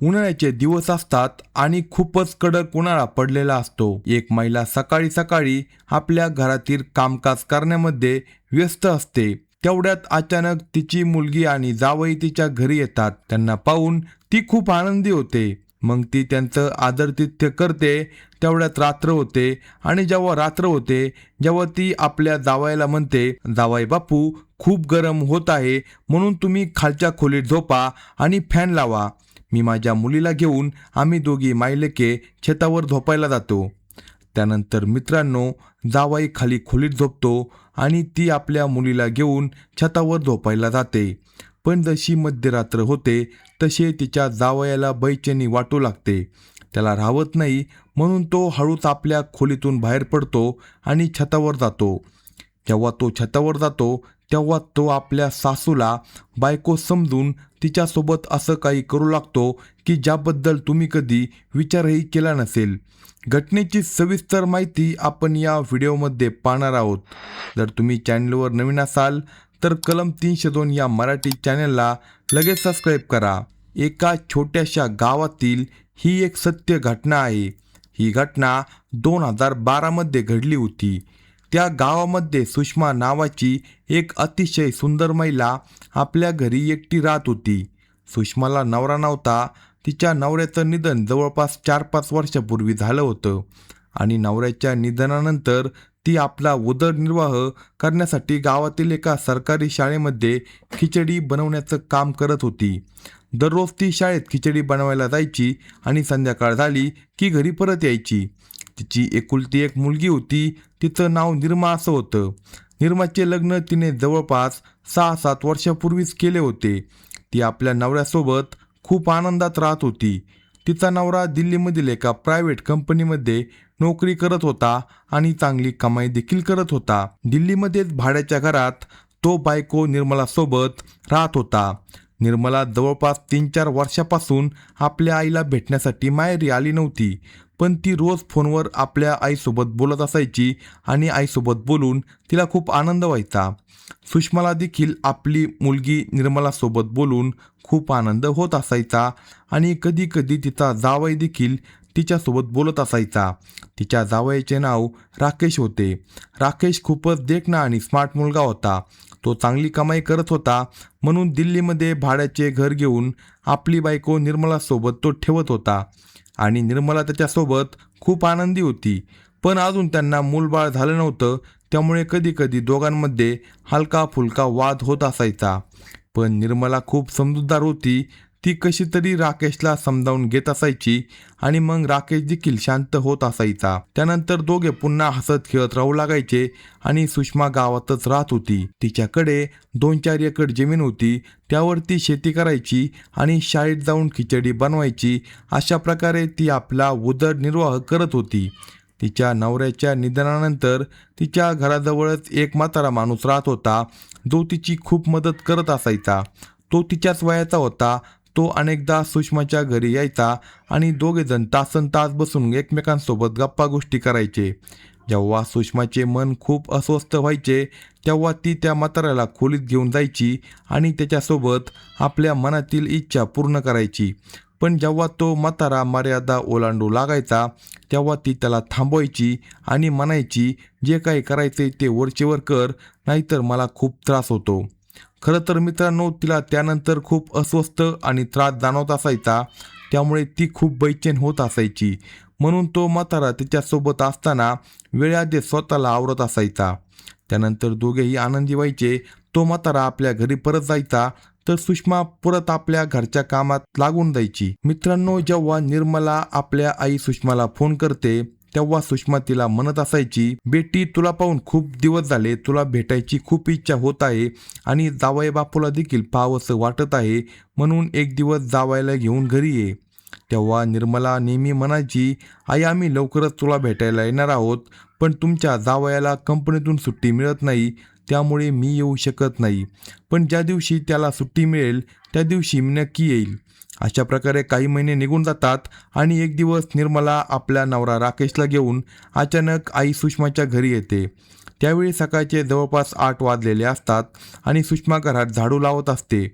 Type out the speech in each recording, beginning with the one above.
उन्हाळ्याचे दिवस असतात आणि खूपच कडक उन्हाळा पडलेला असतो. एक महिला सकाळी सकाळी आपल्या घरातील कामकाज करण्यामध्ये व्यस्त असते. तेवढ्यात अचानक तिची मुलगी आणि जावई तिच्या घरी येतात. त्यांना पाहून ती खूप आनंदी होते. मग ती त्यांचं आदरातिथ्य करते. तेवढ्यात रात्र होते आणि जेव्हा रात्र होते जेव्हा ती आपल्या जावयाला म्हणते, जावई बापू, खूप गरम होत आहे, म्हणून तुम्ही खालच्या खोलीत झोपा आणि फॅन लावा. मी माझ्या मुलीला घेऊन आम्ही दोघी मायलेके छतावर झोपायला जातो. त्यानंतर मित्रांनो, जावई खाली खोलीत झोपतो आणि ती आपल्या मुलीला घेऊन छतावर झोपायला जाते. पण जशी मध्यरात्र होते तसे तिच्या जावयाला बेचैनी वाटू लागते. त्याला राहवत नाही, म्हणून तो हळूच आपल्या खोलीतून बाहेर पडतो आणि छतावर जातो. जेव्हा तो छतावर जातो तेव्हा तो आपल्या सासूला बायको समजून तिच्यासोबत असं काही करू लागतो की ज्याबद्दल तुम्ही कधी विचारही केला नसेल. घटनेची सविस्तर माहिती आपण या व्हिडिओमध्ये पाहणार आहोत. जर तुम्ही चॅनलवर नवीन असाल तर कलम 302 या मराठी चॅनलला लगेच सबस्क्राईब करा. एका छोट्याशा गावातील ही एक सत्य घटना आहे. ही घटना 2012 मध्ये घडली होती. त्या गावामध्ये सुषमा नावाची एक अतिशय सुंदर महिला आपल्या घरी एकटी राहत होती. सुषमाला नवरा नव्हता. तिच्या नवऱ्याचं निधन जवळपास 4-5 वर्षापूर्वी झालं होतं आणि नवऱ्याच्या निधनानंतर ती आपला उदरनिर्वाह करण्यासाठी गावातील एका सरकारी शाळेमध्ये खिचडी बनवण्याचं काम करत होती. दररोज ती शाळेत खिचडी बनवायला जायची आणि संध्याकाळ झाली की घरी परत यायची. तिची एकुलती एक मुलगी होती. तिचं नाव निर्मा असं होतं. निर्माचे लग्न तिने जवळपास 6-7 वर्षापूर्वीच केले होते. ती आपल्या नवऱ्यासोबत खूप आनंदात राहत होती. तिचा नवरा दिल्लीमधील एका प्रायव्हेट कंपनीमध्ये नोकरी करत होता आणि चांगली कमाई देखील करत होता. दिल्लीमध्येच भाड्याच्या घरात तो बायको निर्मलासोबत राहत होता. निर्मला जवळपास 3-4 वर्षापासून आपल्या आईला भेटण्यासाठी माहेरी आली नव्हती. पण ती रोज फोनवर आपल्या आईसोबत बोलत असायची आणि आईसोबत बोलून तिला खूप आनंद व्हायचा. सुषमाला देखील आपली मुलगी निर्मलासोबत बोलून खूप आनंद होत असायचा आणि कधी कधी तिचा जावई देखील तिच्यासोबत बोलत असायचा. तिच्या जावयाचे नाव राकेश होते. राकेश खूपच देखणा आणि स्मार्ट मुलगा होता. तो चांगली कमाई करत होता, म्हणून दिल्लीमध्ये भाड्याचे घर घेऊन आपली बायको निर्मलासोबत तो ठेवत होता आणि निर्मला त्याच्यासोबत खूप आनंदी होती. पण अजून त्यांना मूलबाळ झालं नव्हतं, त्यामुळे कधी कधी दोघांमध्ये हलका फुलका वाद होत असायचा. पण निर्मला खूप समजूतदार होती. ती कशी तरी राकेशला समजावून घेत असायची आणि मग राकेश देखील शांत होत असायचा. त्यानंतर दोघे पुन्हा हसत खेळत राहू लागायचे आणि सुषमा गावातच राहत होती. तिच्याकडे 2-4 एकर जमीन होती. त्यावर ती शेती करायची आणि शाळेत जाऊन खिचडी बनवायची. अशा प्रकारे ती आपला उदरनिर्वाह करत होती. तिच्या नवऱ्याच्या निधनानंतर तिच्या घराजवळच एक म्हातारा माणूस राहत होता, जो तिची खूप मदत करत असायचा. तो तिच्याच वयाचा होता. तो अनेकदा सुषमाच्या घरी यायचा आणि दोघेजण तासनतास बसून एकमेकांसोबत गप्पा गोष्टी करायचे. जेव्हा सुषमाचे मन खूप अस्वस्थ व्हायचे तेव्हा ती त्या म्हाताऱ्याला खोलीत घेऊन जायची आणि त्याच्यासोबत आपल्या मनातील इच्छा पूर्ण करायची. पण जेव्हा तो म्हातारा मर्यादा ओलांडू लागायचा तेव्हा ती त्याला थांबवायची आणि म्हणायची, जे काही करायचे ते वरचेवर कर, नाहीतर मला खूप त्रास होतो. खरं तर मित्रांनो, तिला त्यानंतर खूप अस्वस्थ आणि त्रास जाणवत असायचा. त्यामुळे ती खूप बेचैन होत असायची. म्हणून तो म्हातारा तिच्यासोबत असताना वेळाआधी स्वतःला आवरत असायचा. त्यानंतर दोघेही आनंदी व्हायचे. तो म्हातारा आपल्या घरी परत जायचा तर सुषमा परत आपल्या घरच्या कामात लागून जायची. मित्रांनो, जेव्हा निर्मला आपल्या आई सुषमाला फोन करते तेव्हा सुषमा तिला म्हणत असायची, बेटी, तुला पाहून खूप दिवस झाले, तुला भेटायची खूप इच्छा होत आहे आणि जावई बापूला देखील पाहावंसं वाटत आहे, म्हणून एक दिवस जावयाला घेऊन घरी ये. तेव्हा निर्मला नेहमी म्हणायची, आई, आम्ही लवकरच तुला भेटायला येणार आहोत, पण तुमच्या जावयाला कंपनीतून सुट्टी मिळत नाही, त्यामुळे मी येऊ शकत नाही. पण ज्या दिवशी त्याला सुट्टी मिळेल त्या दिवशी मी नक्की येईल. अशा प्रकारे काही महिने निघून जातात आणि एक दिवस निर्मला आपला नवरा राकेशला घेऊन अचानक आई सुषमाच्या घरी येते. त्यावेळी सकाळचे जवळपास 8 वाजलेले असतात आणि सुषमा घरात झाडू लावत असते.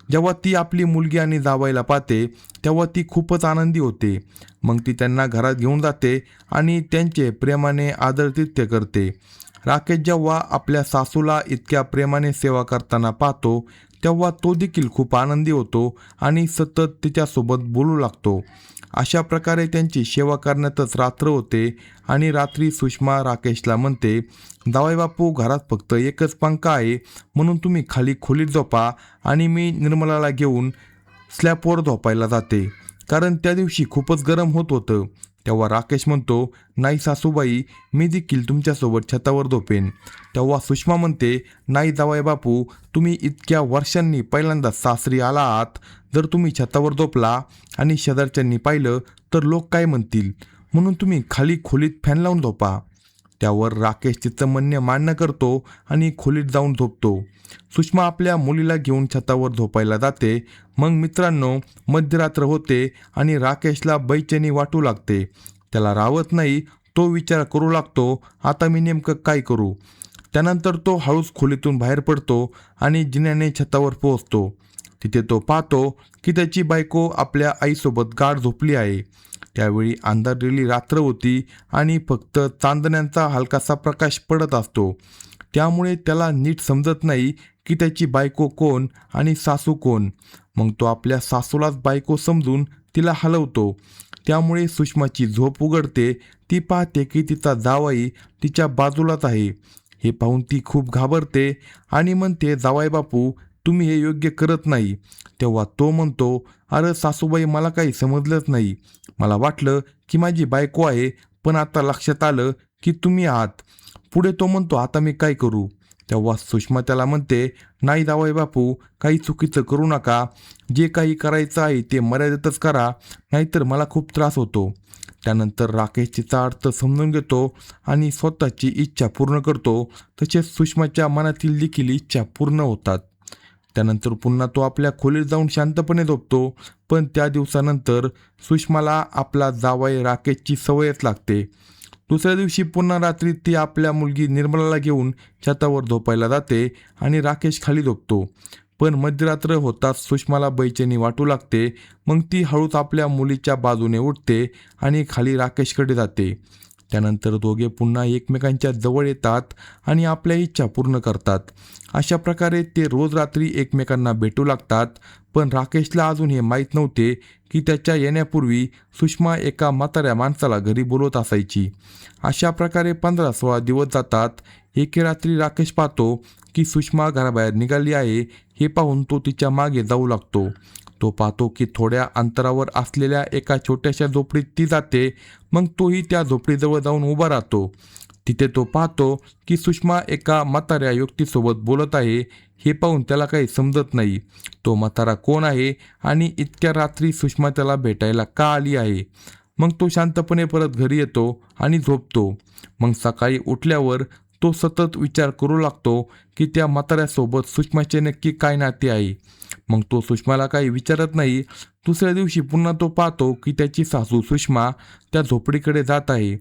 जेव्हा ती आपली मुलगी आणि जावयाला पाहते तेव्हा ती खूपच आनंदी होते. मग ती त्यांना घरात घेऊन जाते आणि त्यांचे प्रेमाने आदरातिथ्य करते. राकेश जेव्हा आपल्या सासूला इतक्या प्रेमाने सेवा करताना पाहतो तेव्हा तो देखील खूप आनंदी होतो आणि सतत तिच्यासोबत बोलू लागतो. अशा प्रकारे त्यांची सेवा करण्यातच रात्र होते आणि रात्री सुषमा राकेशला म्हणते, जावई बापू, घरात फक्त एकच पंखा आहे, म्हणून तुम्ही खाली खोलीत झोपा आणि मी निर्मलाला घेऊन स्लॅबवर झोपायला जाते, कारण त्या दिवशी खूपच गरम होत होतं. तेव्हा राकेश म्हणतो, नाही सासूबाई, मी देखील तुमच्यासोबत छतावर झोपेन. तेव्हा सुषमा म्हणते, नाही जावई बापू, तुम्ही इतक्या वर्षांनी पहिल्यांदा सासरी आला आहात. जर तुम्ही छतावर झोपला आणि शेजारच्यांनी पाहिलं तर लोक काय म्हणतील, म्हणून तुम्ही खाली खोलीत फॅन लावून झोपा. त्यावर राकेश तिचं म्हणणे मान्य करतो आणि खोलीत जाऊन झोपतो. सुषमा आपल्या मुलीला घेऊन छतावर झोपायला जाते. मग मित्रांनो, मध्यरात्र होते आणि राकेशला बेचैनी वाटू लागते. त्याला राहत नाही. तो विचार करू लागतो, आता मी नेमकं काय करू. त्यानंतर तो हळूच खोलीतून बाहेर पडतो आणि जिन्याने छतावर पोहोचतो. तिथे तो पाहतो की त्याची बायको आपल्या आईसोबत गाढ झोपली आहे. त्यावेळी अंधारलेली रात्र होती आणि फक्त चांदण्यांचा हलकासा प्रकाश पडत असतो. त्यामुळे त्याला नीट समजत नाही की त्याची बायको कोण आणि सासू कोण. मग तो आपल्या सासूलाच बायको समजून तिला हलवतो. त्यामुळे सुषमाची झोप उघडते. ती पाहते की तिचा जावई तिच्या बाजूलाच आहे. हे पाहून ती खूप घाबरते आणि म्हणते, जावई बापू, तुम्ही हे योग्य करत नाही. तेव्हा तो म्हणतो, अरे सासूबाई, मला काही समजलंच नाही. मला वाटलं की माझी बायको आहे, पण आता लक्षात आलं की तुम्ही आहात. पुढे तो म्हणतो, आता मी काय करू. तेव्हा सुषमा त्याला म्हणते, नाही जावई बापू, काही चुकीचं करू नका. जे काही करायचं आहे ते मर्यादेतच करा, नाहीतर मला खूप त्रास होतो. त्यानंतर राकेश तिचा अर्थ समजून घेतो आणि स्वतःची इच्छा पूर्ण करतो. तसेच सुषमाच्या मनातील देखील इच्छा पूर्ण होतात. त्यानंतर पुन्हा तो आपल्या खोलीत जाऊन शांतपणे झोपतो. पण त्या दिवसानंतर सुषमाला आपला जावई राकेशची सवयच लागते. दुसऱ्या दिवशी पुन्हा रात्री ती आपल्या मुलगी निर्मलाला घेऊन छतावर झोपायला जाते आणि राकेश खाली झोपतो. पण मध्यरात्र होताच सुषमाला बेचैनी वाटू लागते. मग ती हळूच आपल्या मुलीच्या बाजूने उठते आणि खाली राकेशकडे जाते. त्यानंतर दोघे पुन्हा एकमेकांच्या जवळ येतात आणि आपल्या इच्छा पूर्ण करतात. अशा प्रकारे ते रोज रात्री एकमेकांना भेटू लागतात. पण राकेशला अजून हे माहीत नव्हते की त्याच्या येण्यापूर्वी सुषमा एका म्हाताऱ्या माणसाला घरी बोलवत असायची. अशा प्रकारे 15-16 दिवस जातात. एके रात्री राकेश पाहतो की सुषमा घराबाहेर निघाली आहे. हे पाहून तो तिच्या मागे जाऊ लागतो. तो पाहतो की थोड्या अंतरावर असलेल्या एका छोट्याशा झोपडीत ती जाते. मग तोही त्या झोपडीजवळ जाऊन उभा राहतो. तिथे तो पाहतो की सुषमा एका म्हाताऱ्या व्यक्तीसोबत बोलत आहे. हे पाहून त्याला काही समजत नाही. तो म्हातारा कोण आहे आणि इतक्या रात्री सुषमा त्याला भेटायला का आली आहे. मग तो शांतपणे परत घरी येतो आणि झोपतो. मग सकाळी उठल्यावर तो सतत विचार करू लागतो की त्या म्हाताऱ्यासोबत सुषमाचे नक्की काय नाते आहे. मग तो सुषमाला काही विचारत नाही. दुसऱ्या दिवशी पुन्हा तो पाहतो की त्याची सासू सुषमा त्या झोपडीकडे जात आहे.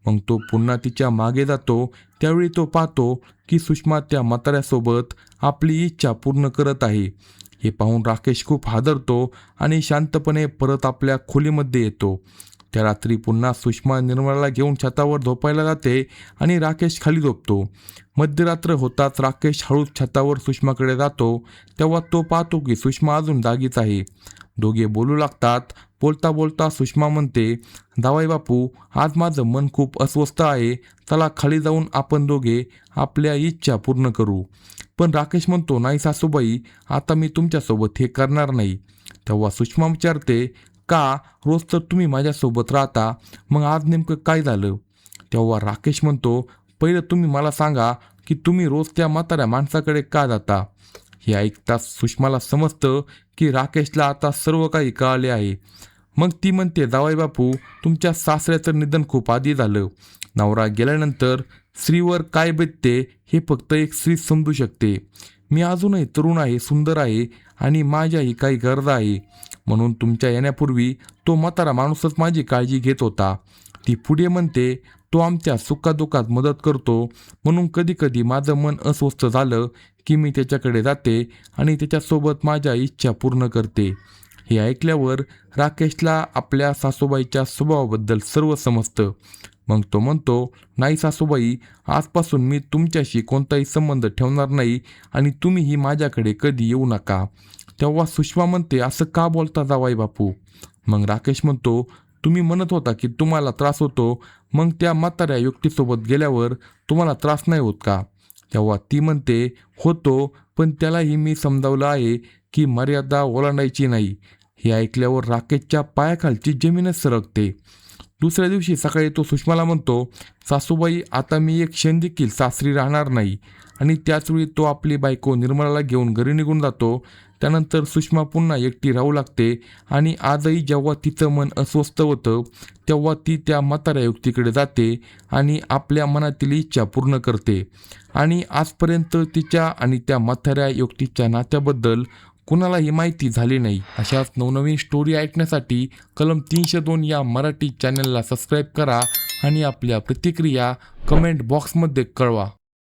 मग तो पुन्हा तिच्या मागे जातो. त्यावेळी तो पाहतो की सुषमा त्या म्हाताऱ्यासोबत आपली इच्छा पूर्ण करत आहे. हे पाहून राकेश खूप हादरतो आणि शांतपणे परत आपल्या खोलीमध्ये येतो. त्या रात्री पुन्हा सुषमा निर्मलाला घेऊन छतावर झोपायला जाते आणि राकेश खाली झोपतो. मध्यरात्र होताच राकेश हळूच छतावर सुषमाकडे जातो. तेव्हा तो पाहतो की सुषमा अजून जागीच आहे. दोघे बोलू लागतात. बोलता बोलता सुषमा म्हणते, जावई बापू, आज माझं मन खूप अस्वस्थ आहे. चला खाली जाऊन आपण दोघे आपल्या इच्छा पूर्ण करू. पण राकेश म्हणतो, नाही सासूबाई, आता मी तुमच्यासोबत हे करणार नाही. तेव्हा सुषमा विचारते, का? रोज तर तुम्ही माझ्यासोबत राहता, मग आज नेमकं काय झालं. तेव्हा राकेश म्हणतो, पहिलं तुम्ही मला सांगा की तुम्ही रोज त्या म्हाताऱ्या माणसाकडे का जाता. हे ऐकताच सुषमाला समजतं की राकेशला आता सर्व काही कळाले आहे. मग ती म्हणते, जावई बापू, तुमच्या सासऱ्याचं निधन खूप आधी झालं. नवरा गेल्यानंतर स्त्रीवर काय बेतते हे फक्त एक स्त्री समजू शकते. मी अजूनही तरुण आहे, सुंदर आहे आणि माझ्याही काही गरजा आहे. म्हणून तुमच्या येण्यापूर्वी तो म्हातारा माणूसच माझी काळजी घेत होता. ती पुढे म्हणते, तो आमच्या सुखादुखात मदत करतो, म्हणून कधीकधी माझं मन अस्वस्थ झालं की मी त्याच्याकडे जाते आणि त्याच्यासोबत माझ्या इच्छा पूर्ण करते. हे ऐकल्यावर राकेशला आपल्या सासूबाईच्या स्वभावाबद्दल सर्व समजतं. मग तो म्हणतो, नाही सासूबाई, आजपासून मी तुमच्याशी कोणताही संबंध ठेवणार नाही आणि तुम्हीही माझ्याकडे कधी येऊ नका. तेव्हा सुषमा म्हणते, असं का बोलता जावाई बापू? मग राकेश म्हणतो, तुम्ही म्हणत होता की तुम्हाला त्रास होतो, मग त्या म्हाताऱ्या व्यक्तीसोबत गेल्यावर तुम्हाला त्रास नाही होत का? तेव्हा ती म्हणते, होतो, पण त्यालाही मी समजावलं आहे की मर्यादा ओलांडायची नाही. हे ऐकल्यावर राकेशच्या पायाखालची जमीनच सरकते. दुसऱ्या दिवशी सकाळी तो सुषमाला म्हणतो, सासूबाई, आता मी एक क्षण देखील सासरी राहणार नाही. आणि त्याचवेळी तो आपली बायको निर्मलाला घेऊन घरी निघून जातो. त्यानंतर सुषमा पुन्हा एकटी राहू लागते आणि आजही जेव्हा तिचं मन अस्वस्थ होतं तेव्हा ती त्या म्हाताऱ्या युक्तीकडे जाते आणि आपल्या मनातील इच्छा पूर्ण करते. आणि आजपर्यंत तिच्या आणि त्या म्हाताऱ्या युक्तीच्या नात्याबद्दल कुणालाही माहिती झाली नाही. अशाच नवनवीन स्टोरी ऐकण्यासाठी कलम 302 या मराठी चॅनलला सबस्क्राईब करा आणि आपल्या प्रतिक्रिया कमेंट बॉक्समध्ये कळवा.